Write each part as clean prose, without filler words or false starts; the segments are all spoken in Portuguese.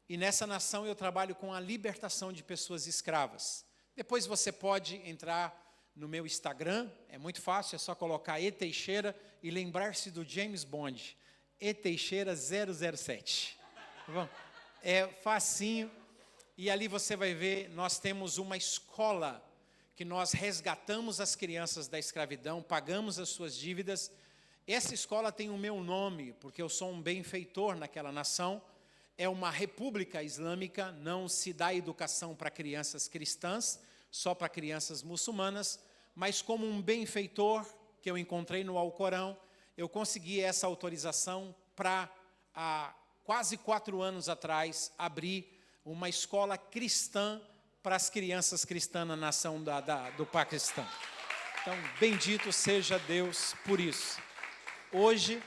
e nessa nação eu trabalho com a libertação de pessoas escravas. Depois você pode entrar no meu Instagram, é muito fácil, é só colocar E Teixeira e lembrar-se do James Bond, E Teixeira 007. Tá bom? É facinho, e ali você vai ver, nós temos uma escola que nós resgatamos as crianças da escravidão, pagamos as suas dívidas. Essa escola tem o meu nome, porque eu sou um benfeitor naquela nação. É uma república islâmica, não se dá educação para crianças cristãs, só para crianças muçulmanas, mas como um benfeitor que eu encontrei no Alcorão, eu consegui essa autorização para, há quase 4 anos atrás, abrir uma escola cristã para as crianças cristãs na nação do Paquistão. Então, bendito seja Deus por isso. Hoje,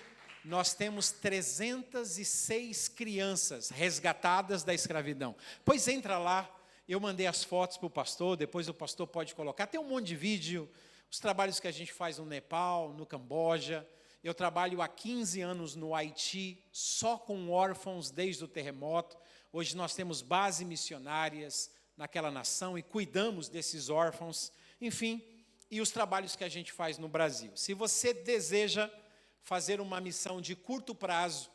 nós temos 306 crianças resgatadas da escravidão. Pois entra lá, eu mandei as fotos para o pastor, depois o pastor pode colocar. Tem um monte de vídeo, os trabalhos que a gente faz no Nepal, no Camboja. Eu trabalho há 15 anos no Haiti, só com órfãos desde o terremoto. Hoje nós temos bases missionárias naquela nação e cuidamos desses órfãos, enfim, e os trabalhos que a gente faz no Brasil. Se você deseja fazer uma missão de curto prazo,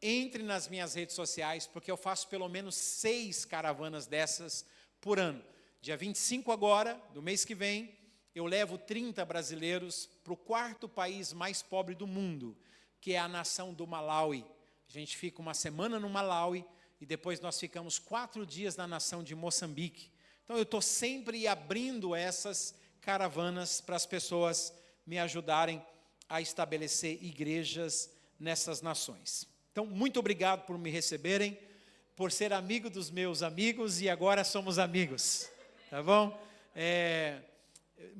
entre nas minhas redes sociais, porque eu faço pelo menos 6 caravanas dessas por ano. Dia 25 agora, do mês que vem, eu levo 30 brasileiros para o 4º país mais pobre do mundo, que é a nação do Malawi. A gente fica uma semana no Malawi, e depois nós ficamos 4 dias na nação de Moçambique. Então eu estou sempre abrindo essas caravanas para as pessoas me ajudarem a estabelecer igrejas nessas nações. Então, muito obrigado por me receberem, por ser amigo dos meus amigos, e agora somos amigos, tá bom?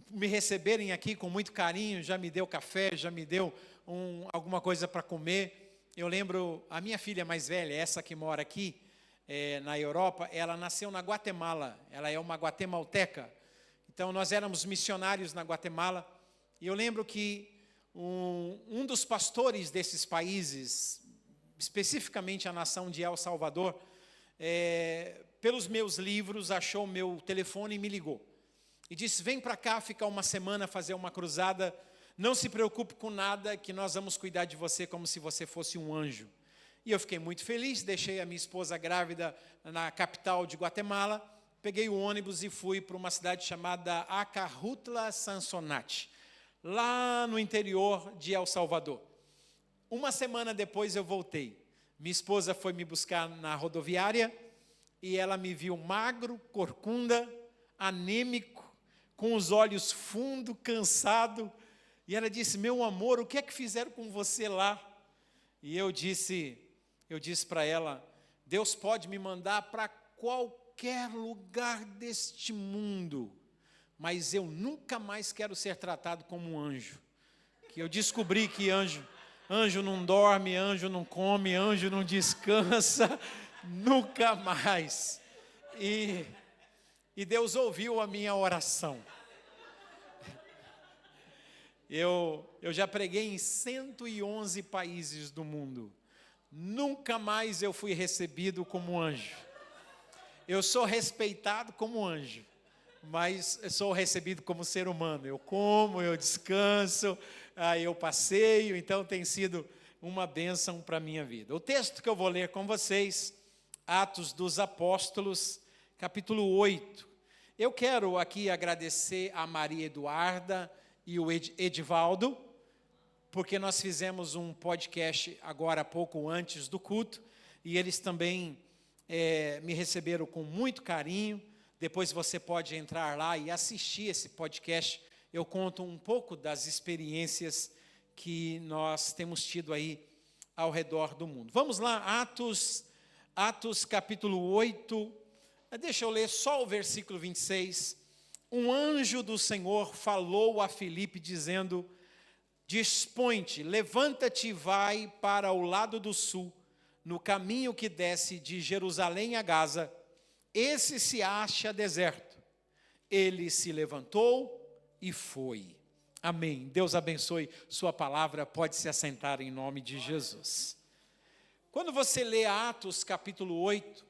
Me receberem aqui com muito carinho, já me deu café, já me deu alguma coisa para comer. Eu lembro, a minha filha mais velha, essa que mora aqui, na Europa, ela nasceu na Guatemala, ela é uma guatemalteca. Então, nós éramos missionários na Guatemala, e eu lembro que um dos pastores desses países, especificamente a nação de El Salvador, pelos meus livros, achou meu telefone e me ligou. E disse, vem para cá ficar uma semana, fazer uma cruzada, não se preocupe com nada, que nós vamos cuidar de você como se você fosse um anjo. E eu fiquei muito feliz, deixei a minha esposa grávida na capital de Guatemala, peguei o ônibus e fui para uma cidade chamada Acarrutla Sansonate, lá no interior de El Salvador. Uma semana depois eu voltei. Minha esposa foi me buscar na rodoviária e ela me viu magro, corcunda, anêmico, com os olhos fundo, cansado. E ela disse, meu amor, o que é que fizeram com você lá? E eu disse para ela, Deus pode me mandar para qualquer lugar deste mundo, mas eu nunca mais quero ser tratado como um anjo. Que eu descobri que anjo não dorme, anjo não come, anjo não descansa, nunca mais. E Deus ouviu a minha oração. Eu já preguei em 111 países do mundo. Nunca mais eu fui recebido como anjo. Eu sou respeitado como anjo, mas eu sou recebido como ser humano. Eu como, eu descanso, aí eu passeio, então tem sido uma bênção para a minha vida. O texto que eu vou ler com vocês, Atos dos Apóstolos, capítulo 8. Eu quero aqui agradecer a Maria Eduarda e o Edivaldo, porque nós fizemos um podcast agora há pouco antes do culto, e eles também me receberam com muito carinho. Depois você pode entrar lá e assistir esse podcast. Eu conto um pouco das experiências que nós temos tido aí ao redor do mundo. Vamos lá, Atos capítulo 8, deixa eu ler só o versículo 26. Um anjo do Senhor falou a Filipe, dizendo, dispõe-te, levanta-te e vai para o lado do sul, no caminho que desce de Jerusalém a Gaza. Esse se acha deserto. Ele se levantou e foi. Amém. Deus abençoe sua palavra. Pode se assentar em nome de Jesus. Quando você lê Atos capítulo 8,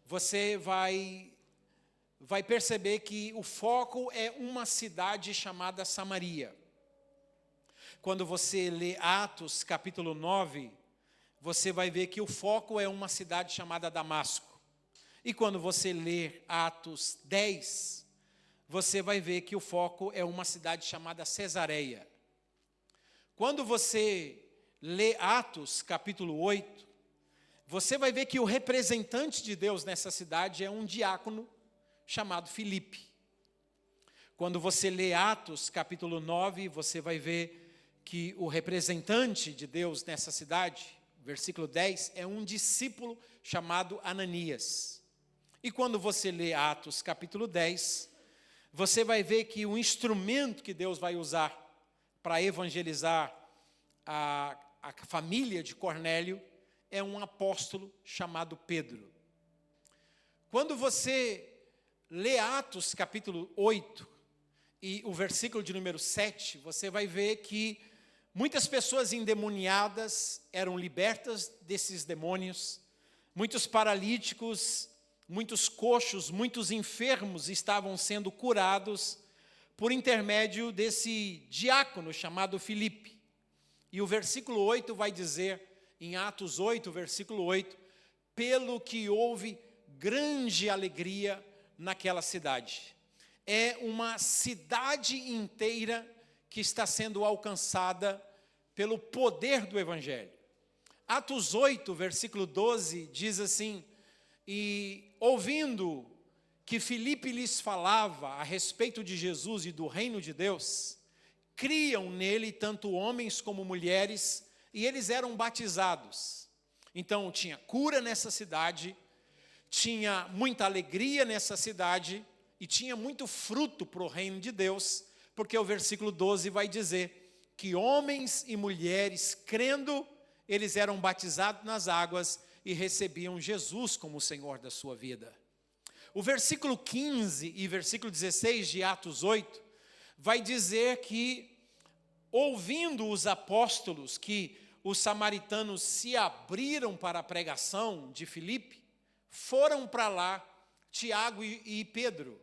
você vai perceber que o foco é uma cidade chamada Samaria. Quando você lê Atos capítulo 9, você vai ver que o foco é uma cidade chamada Damasco. E quando você lê Atos 10, você vai ver que o foco é uma cidade chamada Cesareia. Quando você lê Atos capítulo 8, você vai ver que o representante de Deus nessa cidade é um diácono chamado Filipe. Quando você lê Atos capítulo 9, você vai ver que o representante de Deus nessa cidade, versículo 10, é um discípulo chamado Ananias. E quando você lê Atos capítulo 10, você vai ver que o instrumento que Deus vai usar para evangelizar a família de Cornélio é um apóstolo chamado Pedro. Quando você lê Atos capítulo 8 e o versículo de número 7, você vai ver que muitas pessoas endemoniadas eram libertas desses demônios, muitos paralíticos, muitos coxos, muitos enfermos estavam sendo curados por intermédio desse diácono chamado Filipe. E o versículo 8 vai dizer, em Atos 8, versículo 8, pelo que houve grande alegria naquela cidade. É uma cidade inteira que está sendo alcançada pelo poder do Evangelho. Atos 8, versículo 12, diz assim, e ouvindo que Filipe lhes falava a respeito de Jesus e do reino de Deus, criam nele tanto homens como mulheres, e eles eram batizados. Então tinha cura nessa cidade, tinha muita alegria nessa cidade, e tinha muito fruto para o reino de Deus, porque o versículo 12 vai dizer que homens e mulheres, crendo, eles eram batizados nas águas e recebiam Jesus como o Senhor da sua vida. O versículo 15 e versículo 16 de Atos 8 vai dizer que, ouvindo os apóstolos que os samaritanos se abriram para a pregação de Filipe, foram para lá Tiago e Pedro.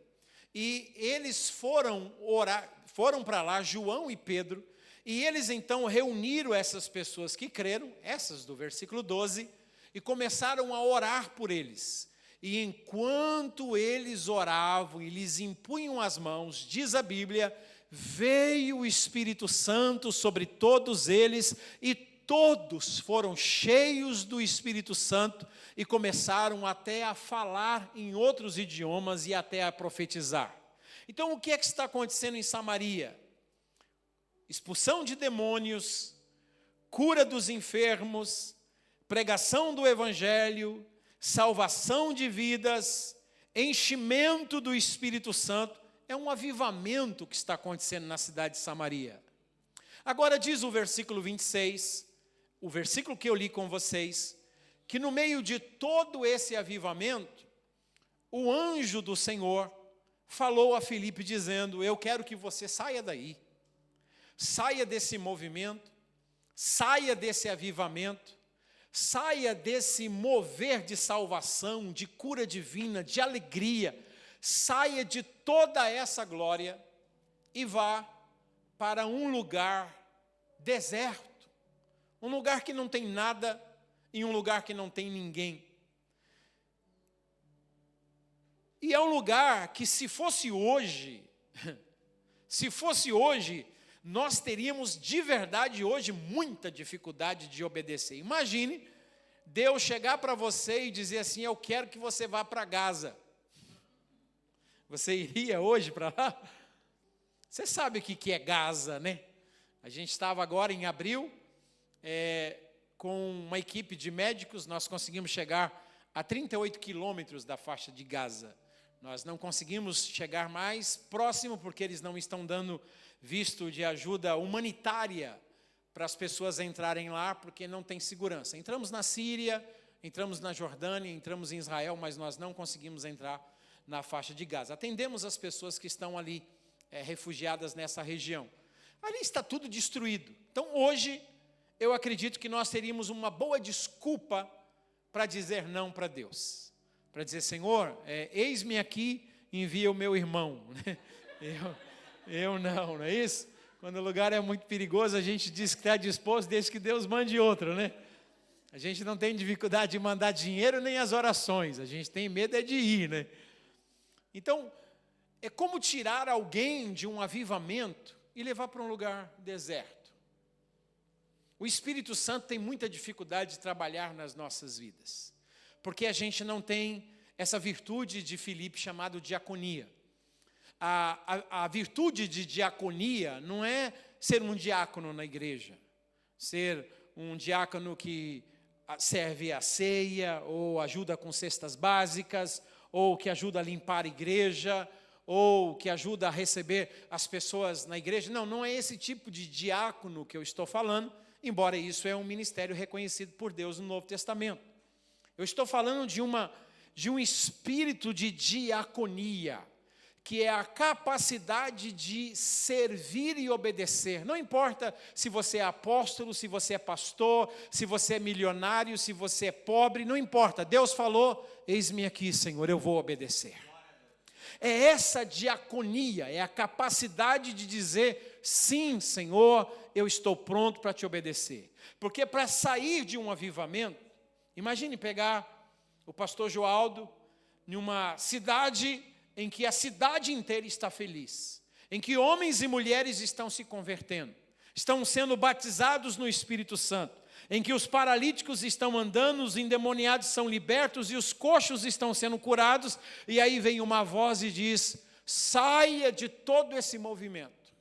E eles foram para lá, João e Pedro, e eles então reuniram essas pessoas que creram, essas do versículo 12, e começaram a orar por eles. E enquanto eles oravam e lhes impunham as mãos, diz a Bíblia, veio o Espírito Santo sobre todos eles, e todos foram cheios do Espírito Santo, e começaram até a falar em outros idiomas e até a profetizar. Então, o que é que está acontecendo em Samaria? Expulsão de demônios, cura dos enfermos, pregação do Evangelho, salvação de vidas, enchimento do Espírito Santo. É um avivamento que está acontecendo na cidade de Samaria. Agora diz o versículo 26, o versículo que eu li com vocês, que no meio de todo esse avivamento, o anjo do Senhor falou a Filipe dizendo, eu quero que você saia daí, saia desse movimento, saia desse avivamento, saia desse mover de salvação, de cura divina, de alegria, saia de toda essa glória e vá para um lugar deserto, um lugar que não tem nada, em um lugar que não tem ninguém. E é um lugar que se fosse hoje, nós teríamos de verdade hoje muita dificuldade de obedecer. Imagine Deus chegar para você e dizer assim, eu quero que você vá para Gaza. Você iria hoje para lá? Você sabe o que é Gaza, né? A gente estava agora em abril, com uma equipe de médicos, nós conseguimos chegar a 38 quilômetros da faixa de Gaza. Nós não conseguimos chegar mais próximo, porque eles não estão dando visto de ajuda humanitária para as pessoas entrarem lá, porque não tem segurança. Entramos na Síria, entramos na Jordânia, entramos em Israel, mas nós não conseguimos entrar na faixa de Gaza. Atendemos as pessoas que estão ali, refugiadas nessa região. Ali está tudo destruído. Então, hoje, eu acredito que nós teríamos uma boa desculpa para dizer não para Deus. para dizer, Senhor, eis-me aqui, envia o meu irmão. Eu não é isso? Quando o lugar é muito perigoso, a gente diz que está disposto, desde que Deus mande outro, né? A gente não tem dificuldade de mandar dinheiro nem as orações, a gente tem medo de ir, né? Então, é como tirar alguém de um avivamento e levar para um lugar deserto. O Espírito Santo tem muita dificuldade de trabalhar nas nossas vidas, porque a gente não tem essa virtude de Filipe chamado diaconia. A virtude de diaconia não é ser um diácono na igreja, ser um diácono que serve a ceia, ou ajuda com cestas básicas, ou que ajuda a limpar a igreja, ou que ajuda a receber as pessoas na igreja. Não é esse tipo de diácono que eu estou falando, embora isso é um ministério reconhecido por Deus no Novo Testamento. Eu estou falando de um espírito de diaconia, que é a capacidade de servir e obedecer. Não importa se você é apóstolo, se você é pastor, se você é milionário, se você é pobre, não importa. Deus falou, eis-me aqui, Senhor, eu vou obedecer. É essa diaconia, é a capacidade de dizer, sim, Senhor, eu estou pronto para te obedecer. Porque para sair de um avivamento, imagine pegar o pastor Joaldo em uma cidade em que a cidade inteira está feliz, em que homens e mulheres estão se convertendo, estão sendo batizados no Espírito Santo, em que os paralíticos estão andando, os endemoniados são libertos e os coxos estão sendo curados, e aí vem uma voz e diz, saia de todo esse movimento,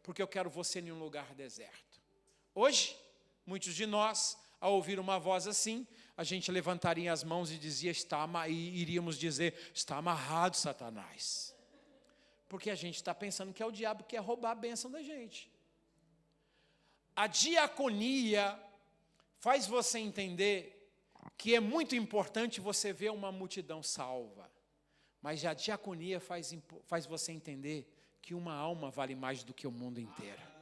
porque eu quero você em um lugar deserto. Hoje, muitos de nós, ao ouvir uma voz assim, a gente levantaria as mãos e iríamos dizer, está amarrado, Satanás. Porque a gente está pensando que é o diabo que quer roubar a bênção da gente. A diaconia faz você entender que é muito importante você ver uma multidão salva. Mas a diaconia faz você entender que uma alma vale mais do que o mundo inteiro.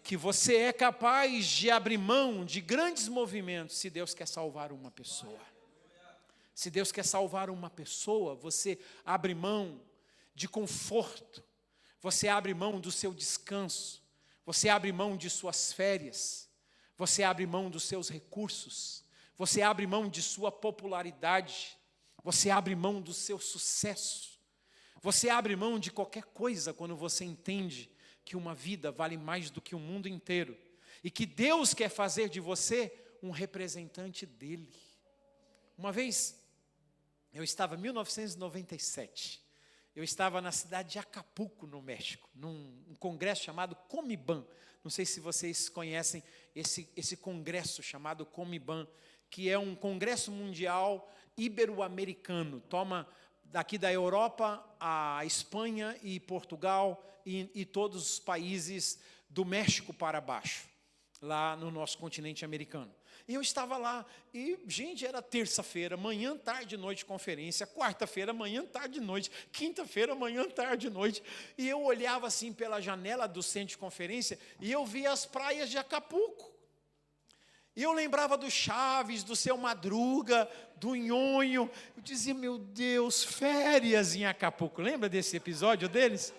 Que você é capaz de abrir mão de grandes movimentos se Deus quer salvar uma pessoa. Se Deus quer salvar uma pessoa, você abre mão de conforto, você abre mão do seu descanso, você abre mão de suas férias, você abre mão dos seus recursos, você abre mão de sua popularidade, você abre mão do seu sucesso, você abre mão de qualquer coisa quando você entende que uma vida vale mais do que o mundo inteiro e que Deus quer fazer de você um representante dele. Uma vez, eu estava em 1997, eu estava na cidade de Acapulco, no México, num congresso chamado Comiban. Não sei se vocês conhecem esse congresso chamado Comiban, que é um congresso mundial ibero-americano, toma daqui da Europa, a Espanha e Portugal e todos os países do México para baixo, lá no nosso continente americano. E eu estava lá, e, gente, era terça-feira, manhã, tarde, noite, conferência, quarta-feira, manhã, tarde, noite, quinta-feira, manhã, tarde, noite, e eu olhava assim pela janela do centro de conferência, e eu via as praias de Acapulco. E eu lembrava do Chaves, do Seu Madruga, do Nhonho. Eu dizia, meu Deus, férias em Acapulco. Lembra desse episódio deles?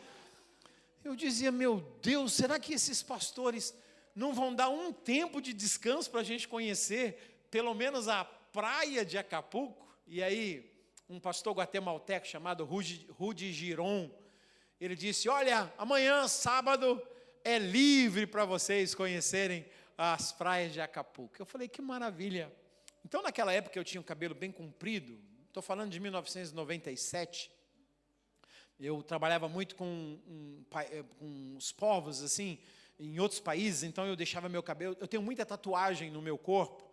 Eu dizia, meu Deus, será que esses pastores não vão dar um tempo de descanso para a gente conhecer, pelo menos a praia de Acapulco? E aí, um pastor guatemalteco chamado Rudy Giron, ele disse, olha, amanhã, sábado, é livre para vocês conhecerem as praias de Acapulco. Eu falei, que maravilha. Então, naquela época, eu tinha o cabelo bem comprido, estou falando de 1997, eu trabalhava muito com os povos, assim, em outros países, então eu deixava meu cabelo, eu tenho muita tatuagem no meu corpo,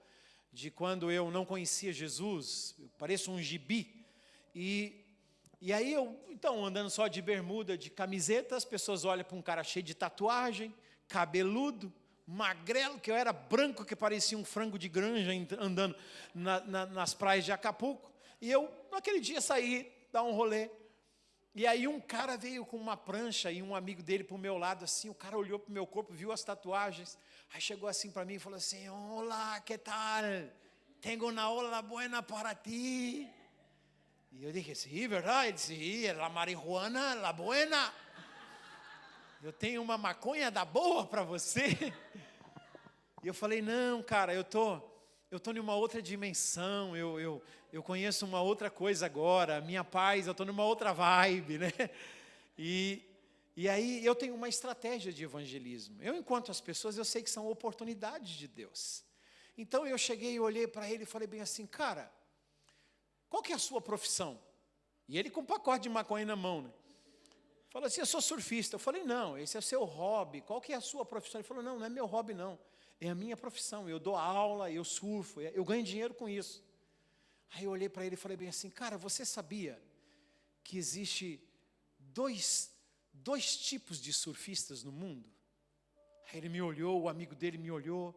de quando eu não conhecia Jesus, eu pareço um gibi, e aí então, andando só de bermuda, de camiseta, as pessoas olham para um cara cheio de tatuagem, cabeludo, magrelo, que eu era branco, que parecia um frango de granja, andando nas praias de Acapulco, e eu, naquele dia, saí, dar um rolê, e aí um cara veio com uma prancha, e um amigo dele para o meu lado, assim, o cara olhou para o meu corpo, viu as tatuagens, aí chegou assim para mim e falou assim, olá, que tal? Tenho uma ola buena para ti. E eu disse, sim, verdade? Ele disse, sim, é la marihuana, la buena. Eu tenho uma maconha da boa para você. E eu falei, não, cara, eu tô numa outra dimensão, eu conheço uma outra coisa agora, minha paz, eu estou numa outra vibe, né? E aí eu tenho uma estratégia de evangelismo. Eu encontro as pessoas, eu sei que são oportunidades de Deus. Então eu cheguei e olhei para ele e falei bem assim, cara, qual que é a sua profissão? E ele com um pacote de maconha na mão, né? Falou assim, eu sou surfista. Eu falei, não, esse é o seu hobby, qual que é a sua profissão? Ele falou, não é meu hobby não, é a minha profissão, eu dou aula, eu surfo, eu ganho dinheiro com isso. Aí eu olhei para ele e falei bem assim, cara, você sabia que existe dois tipos de surfistas no mundo? Aí ele me olhou, o amigo dele me olhou,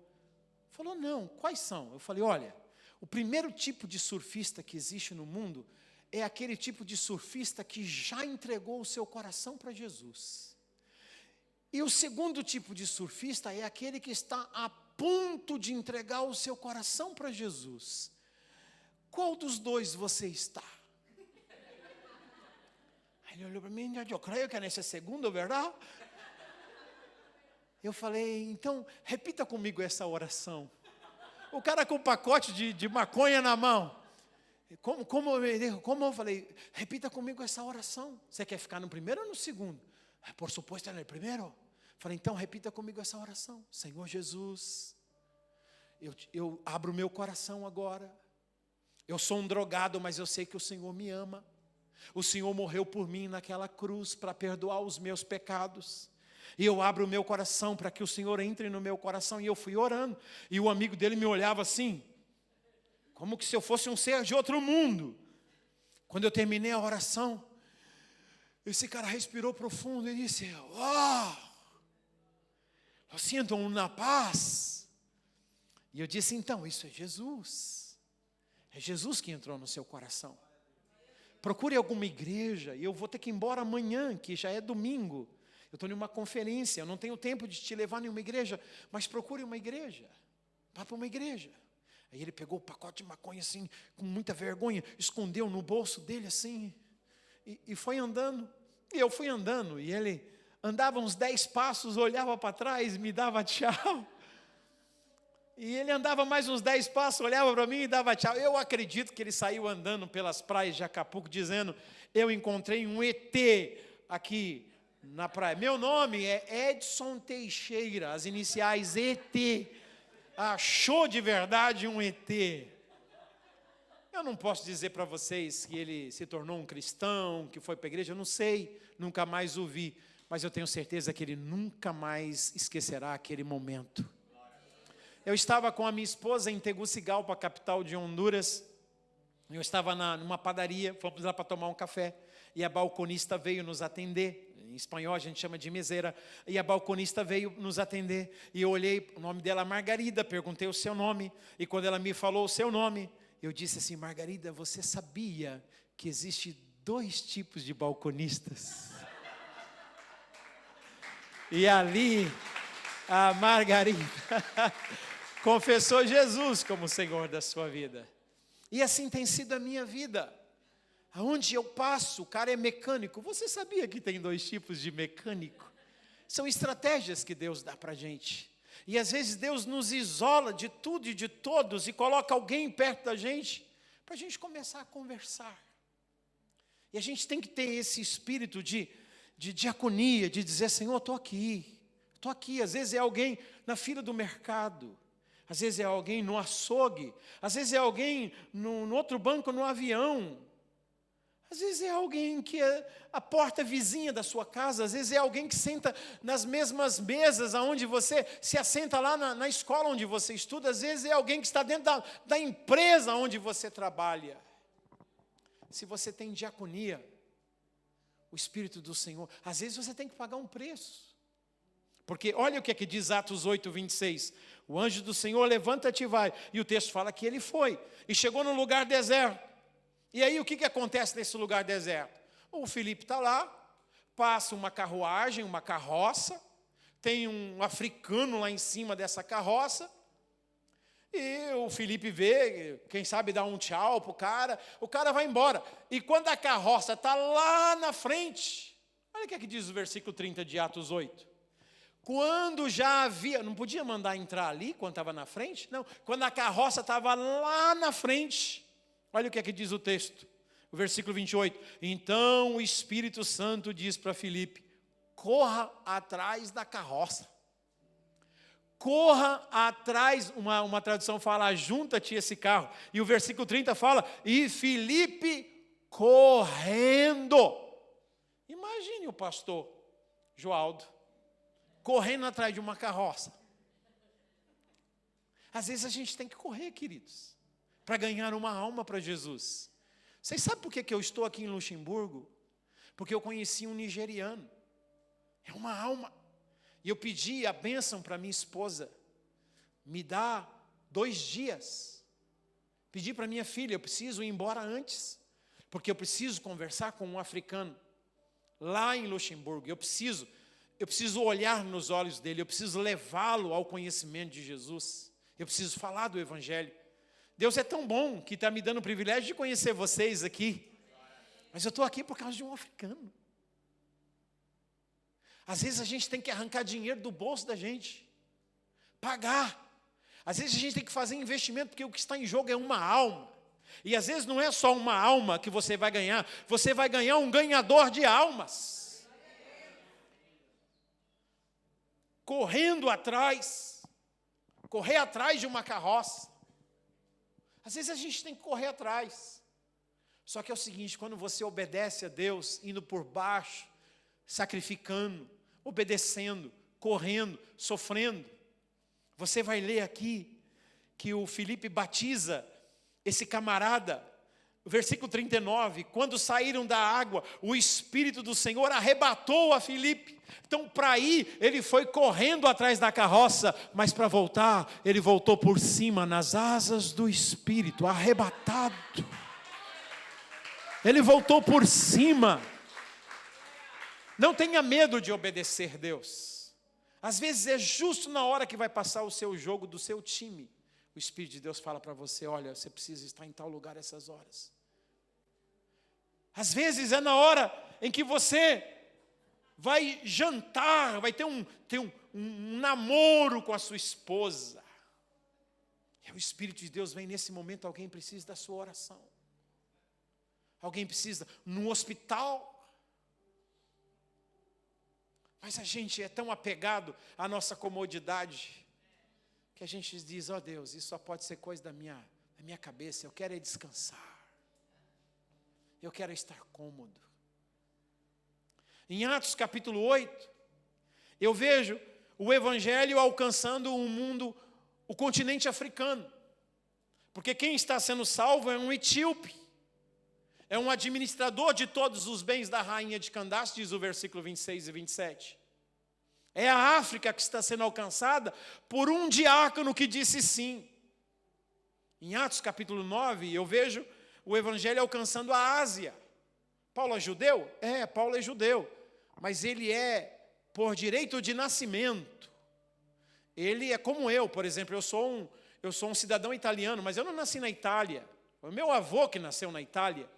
falou, não, quais são? Eu falei, olha, o primeiro tipo de surfista que existe no mundo é aquele tipo de surfista que já entregou o seu coração para Jesus. E o segundo tipo de surfista é aquele que está a ponto de entregar o seu coração para Jesus. Qual dos dois você está? Aí ele olhou para mim, eu creio que é nesse segundo, verdade? Eu falei, então, repita comigo essa oração. O cara com o pacote de maconha na mão. Como eu falei, repita comigo essa oração. Você quer ficar no primeiro ou no segundo? Por supuesto, é no primeiro. Falei, então repita comigo essa oração. Senhor Jesus, eu abro meu coração agora. Eu sou um drogado, mas eu sei que o Senhor me ama. O Senhor morreu por mim naquela cruz para perdoar os meus pecados. E eu abro o meu coração para que o Senhor entre no meu coração. E eu fui orando. E o amigo dele me olhava assim, como que se eu fosse um ser de outro mundo. Quando eu terminei a oração, esse cara respirou profundo e disse, eu sinto uma paz. E eu disse, então, isso é Jesus. É Jesus que entrou no seu coração. Procure alguma igreja, e eu vou ter que ir embora amanhã, que já é domingo. Eu estou em uma conferência, eu não tenho tempo de te levar em uma igreja, mas procure uma igreja. Vá para uma igreja. Aí ele pegou o pacote de maconha assim, com muita vergonha, escondeu no bolso dele assim, e foi andando. E eu fui andando, e ele andava uns 10 passos, olhava para trás, me dava tchau. E ele andava mais uns 10 passos, olhava para mim e dava tchau. Eu acredito que ele saiu andando pelas praias de Acapulco, dizendo, eu encontrei um ET aqui na praia. Meu nome é Edson Teixeira, as iniciais ET. Achou de verdade um ET. Eu não posso dizer para vocês que ele se tornou um cristão, que foi para a igreja, eu não sei, nunca mais o vi, mas eu tenho certeza que ele nunca mais esquecerá aquele momento. Eu estava com a minha esposa em Tegucigalpa, capital de Honduras. Eu estava numa padaria, fomos lá para tomar um café, e a balconista veio nos atender. Em espanhol a gente chama de meseira, e a balconista veio nos atender, e eu olhei, o nome dela é Margarida, perguntei o seu nome, e quando ela me falou o seu nome, eu disse assim, Margarida, você sabia que existe 2 tipos de balconistas? E ali, a Margarida confessou Jesus como Senhor da sua vida. E assim tem sido a minha vida. Aonde eu passo, o cara é mecânico. Você sabia que tem 2 tipos de mecânico? São estratégias que Deus dá para a gente. E às vezes Deus nos isola de tudo e de todos e coloca alguém perto da gente para a gente começar a conversar. E a gente tem que ter esse espírito de diaconia, de dizer, Senhor, estou aqui. Estou aqui. Às vezes é alguém na fila do mercado. Às vezes é alguém no açougue. Às vezes é alguém no outro banco, no avião. Às vezes é alguém que é a porta vizinha da sua casa. Às vezes é alguém que senta nas mesmas mesas aonde você se assenta lá na escola onde você estuda. Às vezes é alguém que está dentro da empresa onde você trabalha. Se você tem diaconia, o Espírito do Senhor, às vezes você tem que pagar um preço. Porque olha o que diz Atos 8, 26. O anjo do Senhor levanta-te e vai. E o texto fala que ele foi. E chegou num lugar deserto. E aí o que acontece nesse lugar deserto? O Filipe está lá, passa uma carruagem, uma carroça, tem um africano lá em cima dessa carroça, E o Filipe vê, quem sabe dá um tchau para o cara vai embora. E quando a carroça está lá na frente, olha o que diz o versículo 30 de Atos 8. Quando já havia, não podia mandar entrar ali quando estava na frente? Não, quando a carroça estava lá na frente, olha o que diz o texto, o versículo 28. Então o Espírito Santo diz para Filipe: corra atrás da carroça. Corra atrás, uma tradução fala, junta-te esse carro. E o versículo 30 fala, e Filipe correndo. Imagine o pastor Joaldo correndo atrás de uma carroça. Às vezes a gente tem que correr, queridos, para ganhar uma alma para Jesus. Vocês sabem por que eu estou aqui em Luxemburgo? Porque eu conheci um nigeriano. É uma alma. E eu pedi a bênção para minha esposa. Me dá 2 dias. Pedi para minha filha, eu preciso ir embora antes. Porque eu preciso conversar com um africano. Lá em Luxemburgo. Eu preciso olhar nos olhos dele. Eu preciso levá-lo ao conhecimento de Jesus. Eu preciso falar do Evangelho. Deus é tão bom que está me dando o privilégio de conhecer vocês aqui. Mas eu estou aqui por causa de um africano. Às vezes a gente tem que arrancar dinheiro do bolso da gente, pagar. Às vezes a gente tem que fazer investimento, porque o que está em jogo é uma alma. E às vezes não é só uma alma que você vai ganhar um ganhador de almas. Correr atrás de uma carroça. Às vezes a gente tem que correr atrás. Só que é o seguinte, quando você obedece a Deus, indo por baixo, sacrificando, obedecendo, correndo, sofrendo. Você vai ler aqui que o Filipe batiza esse camarada. O versículo 39, quando saíram da água, o Espírito do Senhor arrebatou a Filipe. Então, para ir, ele foi correndo atrás da carroça, mas para voltar, ele voltou por cima, nas asas do Espírito, arrebatado. Ele voltou por cima. Não tenha medo de obedecer Deus. Às vezes é justo na hora que vai passar o seu jogo do seu time. O Espírito de Deus fala para você, olha, você precisa estar em tal lugar essas horas. Às vezes é na hora em que você vai jantar, vai ter um namoro com a sua esposa. E o Espírito de Deus vem nesse momento, alguém precisa da sua oração. Alguém precisa no hospital. Mas a gente é tão apegado à nossa comodidade, que a gente diz, ó Deus, isso só pode ser coisa da minha cabeça, eu quero é descansar. Eu quero estar cômodo. Em Atos capítulo 8, eu vejo o Evangelho alcançando o mundo, o continente africano. Porque quem está sendo salvo é um etíope. É um administrador de todos os bens da rainha de Candace, diz o versículo 26 e 27. É a África que está sendo alcançada por um diácono que disse sim. Em Atos capítulo 9, eu vejo o Evangelho alcançando a Ásia. Paulo é judeu? É, Paulo é judeu. Mas ele é por direito de nascimento. Ele é como eu, por exemplo, eu sou um cidadão italiano, mas eu não nasci na Itália. Foi o meu avô que nasceu na Itália.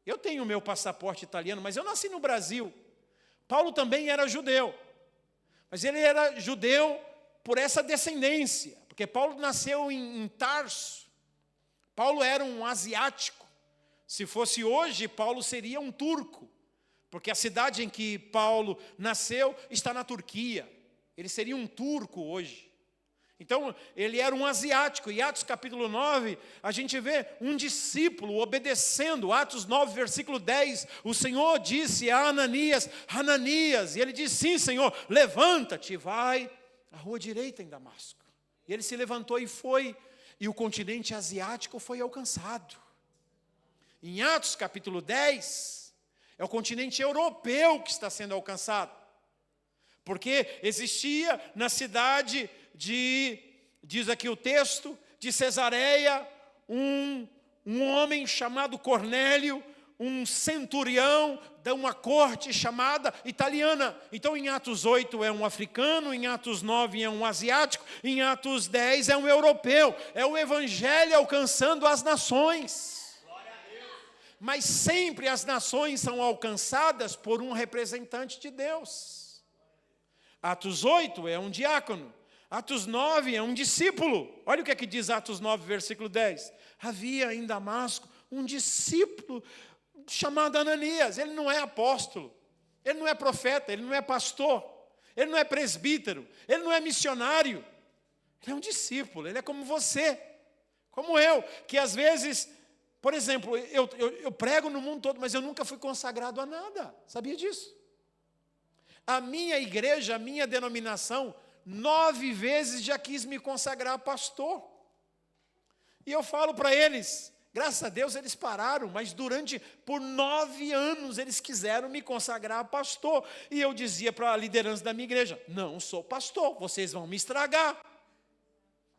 Eu tenho o meu passaporte italiano, mas eu nasci no Brasil. Paulo também era judeu. Mas ele era judeu por essa descendência. Porque Paulo nasceu em Tarso. Paulo era um asiático. Se fosse hoje, Paulo seria um turco. Porque a cidade em que Paulo nasceu está na Turquia. Ele seria um turco hoje. Então, ele era um asiático. E Atos capítulo 9, a gente vê um discípulo obedecendo. Atos 9, versículo 10. O Senhor disse a Ananias, Ananias. E ele disse, sim, Senhor, levanta-te e vai à rua direita em Damasco. E ele se levantou e foi. E o continente asiático foi alcançado. Em Atos capítulo 10, é o continente europeu que está sendo alcançado. Porque existia na cidade diz aqui o texto, de Cesareia, um homem chamado Cornélio, um centurião de uma corte chamada italiana. Então, em Atos 8 é um africano, em Atos 9 é um asiático, em Atos 10 é um europeu. É o evangelho alcançando as nações. Mas sempre as nações são alcançadas por um representante de Deus. Atos 8 é um diácono. Atos 9 é um discípulo. Olha o que é que diz Atos 9, versículo 10. Havia em Damasco um discípulo chamado Ananias. Ele não é apóstolo, ele não é profeta, ele não é pastor, ele não é presbítero, ele não é missionário. Ele é um discípulo, ele é como você, como eu, que às vezes, por exemplo, eu prego no mundo todo, mas eu nunca fui consagrado a nada. Sabia disso? A minha igreja, a minha denominação, 9 vezes já quis me consagrar a pastor. E eu falo para eles, graças a Deus eles pararam, mas por 9 anos eles quiseram me consagrar a pastor. E eu dizia para a liderança da minha igreja, não sou pastor, vocês vão me estragar.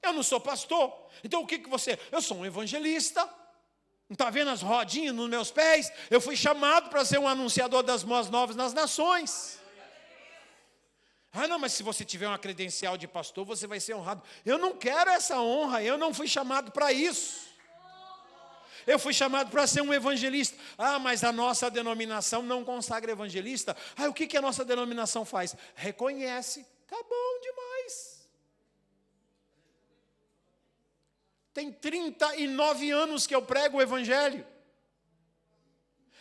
Eu não sou pastor. Então o que você... Eu sou um evangelista. Não está vendo as rodinhas nos meus pés? Eu fui chamado para ser um anunciador das boas novas nas nações. Ah, não, mas se você tiver uma credencial de pastor, você vai ser honrado. Eu não quero essa honra, eu não fui chamado para isso. Eu fui chamado para ser um evangelista. Ah, mas a nossa denominação não consagra evangelista. Ah, o que a nossa denominação faz? Reconhece. Tá bom demais. Tem 39 anos que eu prego o evangelho.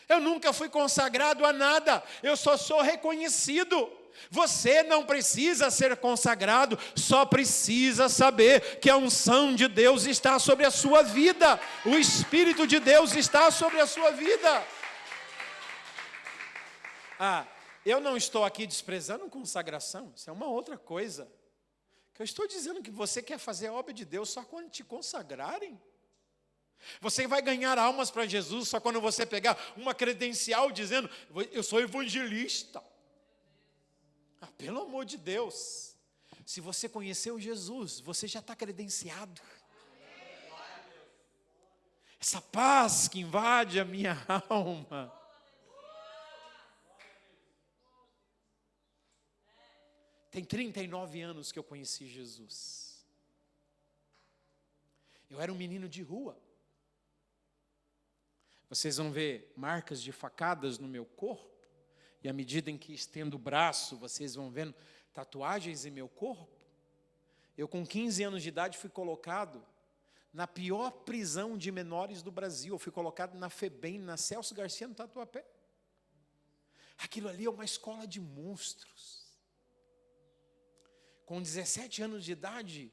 Eu nunca fui consagrado a nada. Eu só sou reconhecido. Você não precisa ser consagrado, só precisa saber que a unção de Deus está sobre a sua vida. O Espírito de Deus está sobre a sua vida. Eu não estou aqui desprezando consagração, isso é uma outra coisa. Eu estou dizendo que você quer fazer a obra de Deus só quando te consagrarem. Você vai ganhar almas para Jesus só quando você pegar uma credencial dizendo, eu sou evangelista. Pelo amor de Deus, se você conheceu Jesus, você já está credenciado. Essa paz que invade a minha alma. Tem 39 anos que eu conheci Jesus. Eu era um menino de rua. Vocês vão ver marcas de facadas no meu corpo. E à medida em que estendo o braço, vocês vão vendo tatuagens em meu corpo. Eu, com 15 anos de idade, fui colocado na pior prisão de menores do Brasil. Eu fui colocado na FEBEM, na Celso Garcia, no Tatuapé. Aquilo ali é uma escola de monstros. Com 17 anos de idade,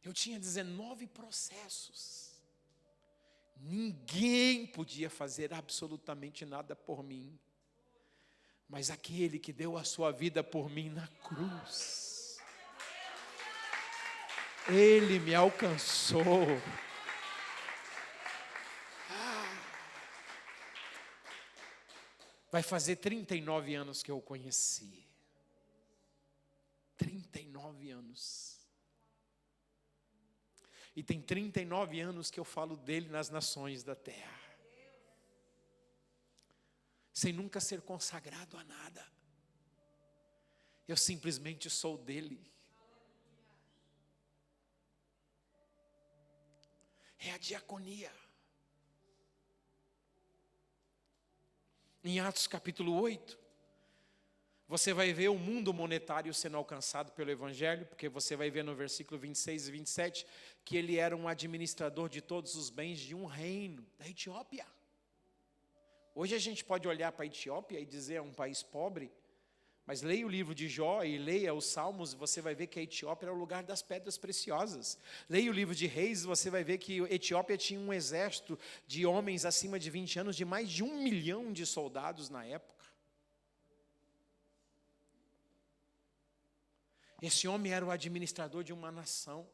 eu tinha 19 processos. Ninguém podia fazer absolutamente nada por mim. Mas aquele que deu a sua vida por mim na cruz, Ele me alcançou. Vai fazer 39 anos que eu o conheci. 39 anos. E tem 39 anos que eu falo dele nas nações da terra. Sem nunca ser consagrado a nada. Eu simplesmente sou dele. É a diaconia. Em Atos capítulo 8, você vai ver o mundo monetário sendo alcançado pelo Evangelho, porque você vai ver no versículo 26 e 27, que ele era um administrador de todos os bens de um reino, da Etiópia. Hoje a gente pode olhar para a Etiópia e dizer é um país pobre, mas leia o livro de Jó e leia os Salmos, você vai ver que a Etiópia era o lugar das pedras preciosas. Leia o livro de Reis, você vai ver que a Etiópia tinha um exército de homens acima de 20 anos, de mais de 1 milhão de soldados na época. Esse homem era o administrador de uma nação.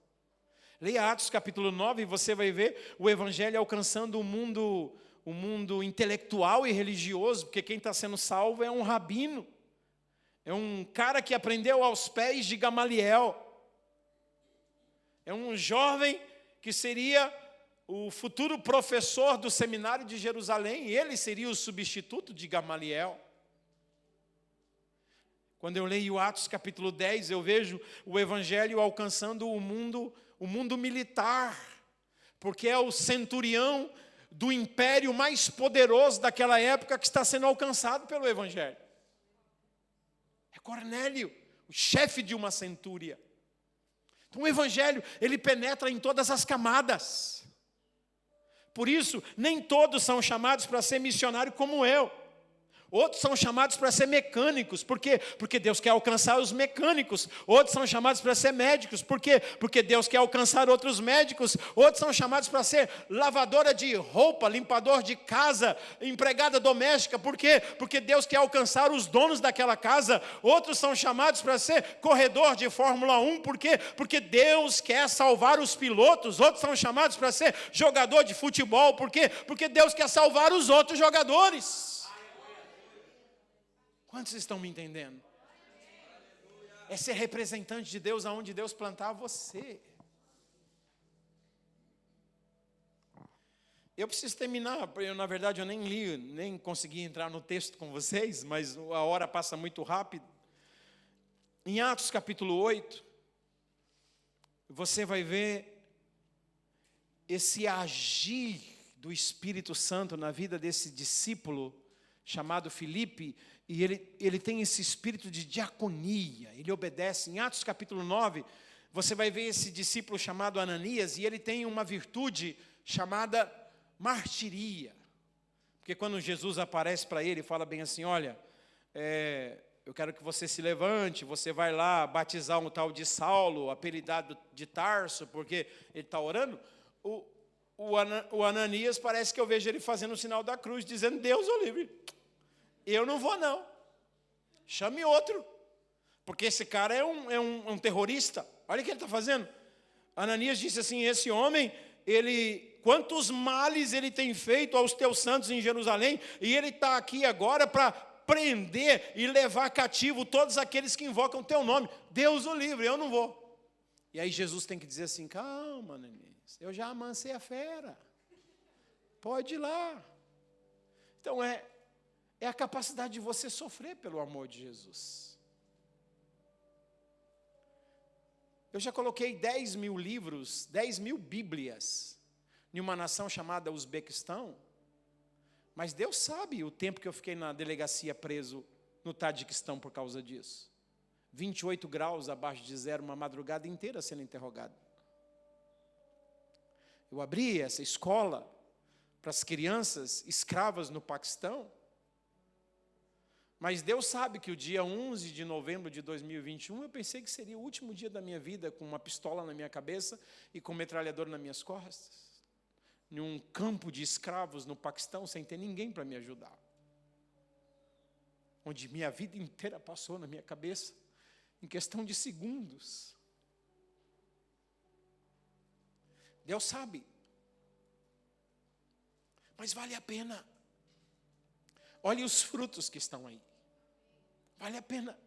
Leia Atos capítulo 9 e você vai ver o Evangelho alcançando o mundo intelectual e religioso, porque quem está sendo salvo é um rabino, é um cara que aprendeu aos pés de Gamaliel, é um jovem que seria o futuro professor do seminário de Jerusalém, ele seria o substituto de Gamaliel. Quando eu leio Atos capítulo 10, eu vejo o evangelho alcançando o mundo militar, porque é o centurião do império mais poderoso daquela época que está sendo alcançado pelo evangelho. É Cornélio, o chefe de uma centúria. Então o evangelho, ele penetra em todas as camadas. Por isso, nem todos são chamados para ser missionário como eu. Outros são chamados para ser mecânicos. Por quê? Porque Deus quer alcançar os mecânicos. Outros são chamados para ser médicos. Por quê? Porque Deus quer alcançar outros médicos. Outros são chamados para ser lavadora de roupa, limpador de casa, empregada doméstica. Por quê? Porque Deus quer alcançar os donos daquela casa. Outros são chamados para ser corredor de Fórmula 1. Por quê? Porque Deus quer salvar os pilotos. Outros são chamados para ser jogador de futebol. Por quê? Porque Deus quer salvar os outros jogadores. Quantos estão me entendendo? É ser representante de Deus aonde Deus plantar você. Eu preciso terminar, na verdade eu nem li, nem consegui entrar no texto com vocês, mas a hora passa muito rápido. Em Atos capítulo 8, você vai ver esse agir do Espírito Santo na vida desse discípulo chamado Filipe, e ele tem esse espírito de diaconia, ele obedece. Em Atos capítulo 9, você vai ver esse discípulo chamado Ananias, e ele tem uma virtude chamada martiria. Porque quando Jesus aparece para ele e fala bem assim, olha, eu quero que você se levante, você vai lá batizar um tal de Saulo, apelidado de Tarso, porque ele está orando. O Ananias parece que eu vejo ele fazendo o sinal da cruz, dizendo, Deus o livre. Eu não vou não, chame outro, porque esse cara é um terrorista. Olha o que ele está fazendo. Ananias disse assim, esse homem, quantos males ele tem feito aos teus santos em Jerusalém, e ele está aqui agora para prender e levar cativo todos aqueles que invocam o teu nome. Deus o livre, eu não vou. E aí Jesus tem que dizer assim, calma Ananias, eu já amansei a fera, pode ir lá. Então é a capacidade de você sofrer pelo amor de Jesus. Eu já coloquei 10 mil livros, 10 mil bíblias, em uma nação chamada Uzbequistão, mas Deus sabe o tempo que eu fiquei na delegacia preso no Tadiquistão por causa disso. 28 graus abaixo de zero, uma madrugada inteira sendo interrogado. Eu abri essa escola para as crianças escravas no Paquistão, mas Deus sabe que o dia 11 de novembro de 2021, eu pensei que seria o último dia da minha vida, com uma pistola na minha cabeça e com um metralhador nas minhas costas, em um campo de escravos no Paquistão, sem ter ninguém para me ajudar. Onde minha vida inteira passou na minha cabeça, em questão de segundos. Deus sabe. Mas vale a pena. Olhe os frutos que estão aí. Vale a pena.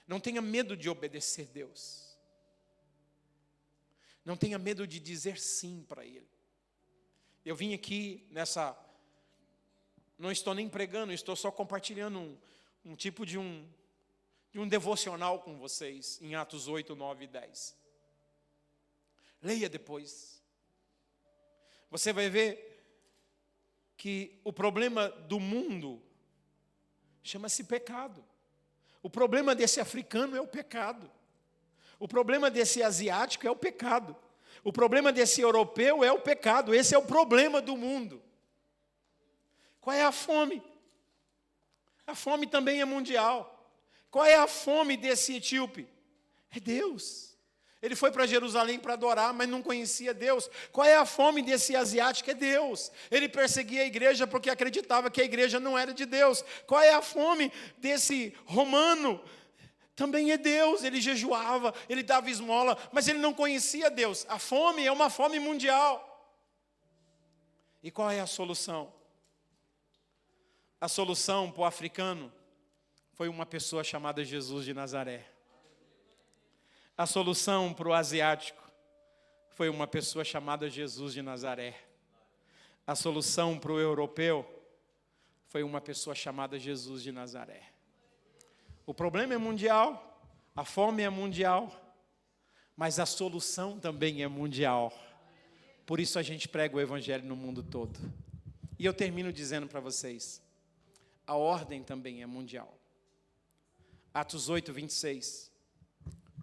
Não tenha medo de obedecer a Deus. Não tenha medo de dizer sim para Ele. Eu vim aqui não estou nem pregando, estou só compartilhando um tipo de um devocional com vocês, em Atos 8, 9 e 10. Leia depois. Você vai ver que o problema do mundo chama-se pecado. O problema desse africano é o pecado. O problema desse asiático é o pecado. O problema desse europeu é o pecado. Esse é o problema do mundo. Qual é a fome? A fome também é mundial. Qual é a fome desse etíope? É Deus. Ele foi para Jerusalém para adorar, mas não conhecia Deus. Qual é a fome desse asiático? É Deus. Ele perseguia a igreja porque acreditava que a igreja não era de Deus. Qual é a fome desse romano? Também é Deus. Ele jejuava, ele dava esmola, mas ele não conhecia Deus. A fome é uma fome mundial. E qual é a solução? A solução para o africano foi uma pessoa chamada Jesus de Nazaré. A solução para o asiático foi uma pessoa chamada Jesus de Nazaré. A solução para o europeu foi uma pessoa chamada Jesus de Nazaré. O problema é mundial, a fome é mundial, mas a solução também é mundial. Por isso a gente prega o evangelho no mundo todo. E eu termino dizendo para vocês, a ordem também é mundial. Atos 8, 26.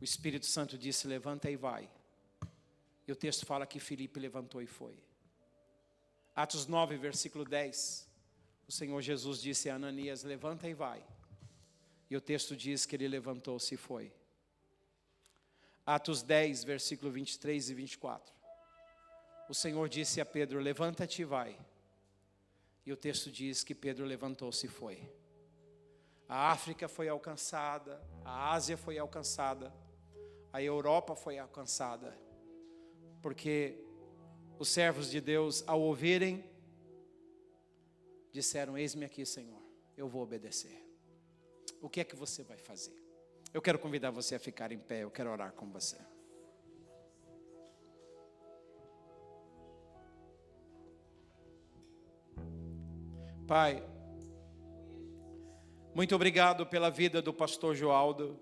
O Espírito Santo disse, levanta e vai. E o texto fala que Filipe levantou e foi. Atos 9, versículo 10. O Senhor Jesus disse a Ananias, levanta e vai. E o texto diz que ele levantou-se e foi. Atos 10, versículo 23 e 24. O Senhor disse a Pedro, levanta-te e vai. E o texto diz que Pedro levantou-se e foi. A África foi alcançada, a Ásia foi alcançada, a Europa foi alcançada. Porque os servos de Deus, ao ouvirem, disseram, eis-me aqui, Senhor, eu vou obedecer. O que é que você vai fazer? Eu quero convidar você a ficar em pé, eu quero orar com você. Pai, muito obrigado pela vida do pastor Joaldo,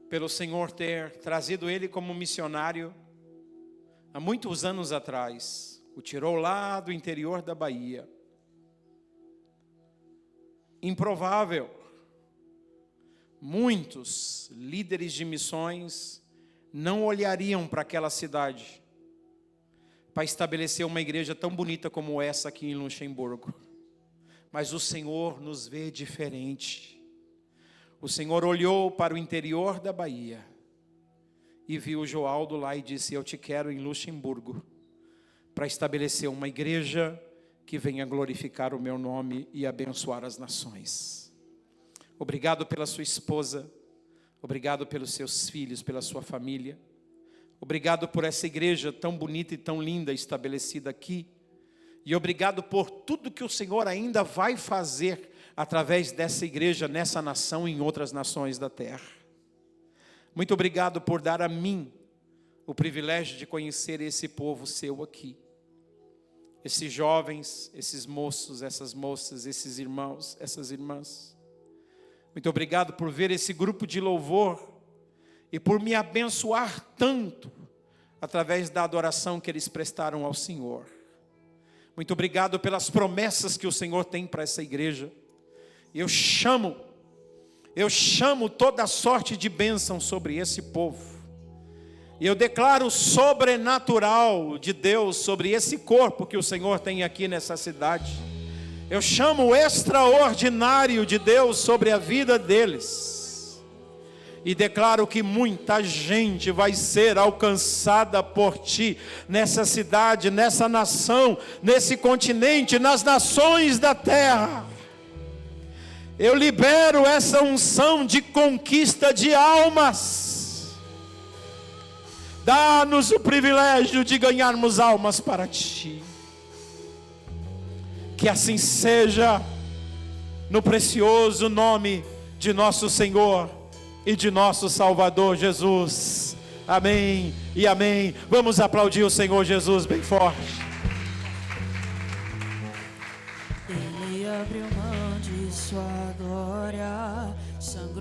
pelo Senhor ter trazido ele como missionário há muitos anos atrás, o tirou lá do interior da Bahia. Improvável, muitos líderes de missões não olhariam para aquela cidade para estabelecer uma igreja tão bonita como essa aqui em Luxemburgo. Mas o Senhor nos vê diferente. O Senhor olhou para o interior da Bahia e viu o Joaldo lá e disse, eu te quero em Luxemburgo para estabelecer uma igreja que venha glorificar o meu nome e abençoar as nações. Obrigado pela sua esposa, obrigado pelos seus filhos, pela sua família. Obrigado por essa igreja tão bonita e tão linda estabelecida aqui. E obrigado por tudo que o Senhor ainda vai fazer através dessa igreja, nessa nação e em outras nações da terra. Muito obrigado por dar a mim o privilégio de conhecer esse povo seu aqui. Esses jovens, esses moços, essas moças, esses irmãos, essas irmãs. Muito obrigado por ver esse grupo de louvor e por me abençoar tanto através da adoração que eles prestaram ao Senhor. Muito obrigado pelas promessas que o Senhor tem para essa igreja. Eu chamo toda sorte de bênção sobre esse povo. E eu declaro o sobrenatural de Deus sobre esse corpo que o Senhor tem aqui nessa cidade. Eu chamo o extraordinário de Deus sobre a vida deles. E declaro que muita gente vai ser alcançada por ti, nessa cidade, nessa nação, nesse continente, nas nações da terra. Eu libero essa unção de conquista de almas. Dá-nos o privilégio de ganharmos almas para ti. Que assim seja, no precioso nome de nosso Senhor e de nosso Salvador Jesus. Amém e amém. Vamos aplaudir o Senhor Jesus bem forte. Ele abriu mão de sua glória, sangrou.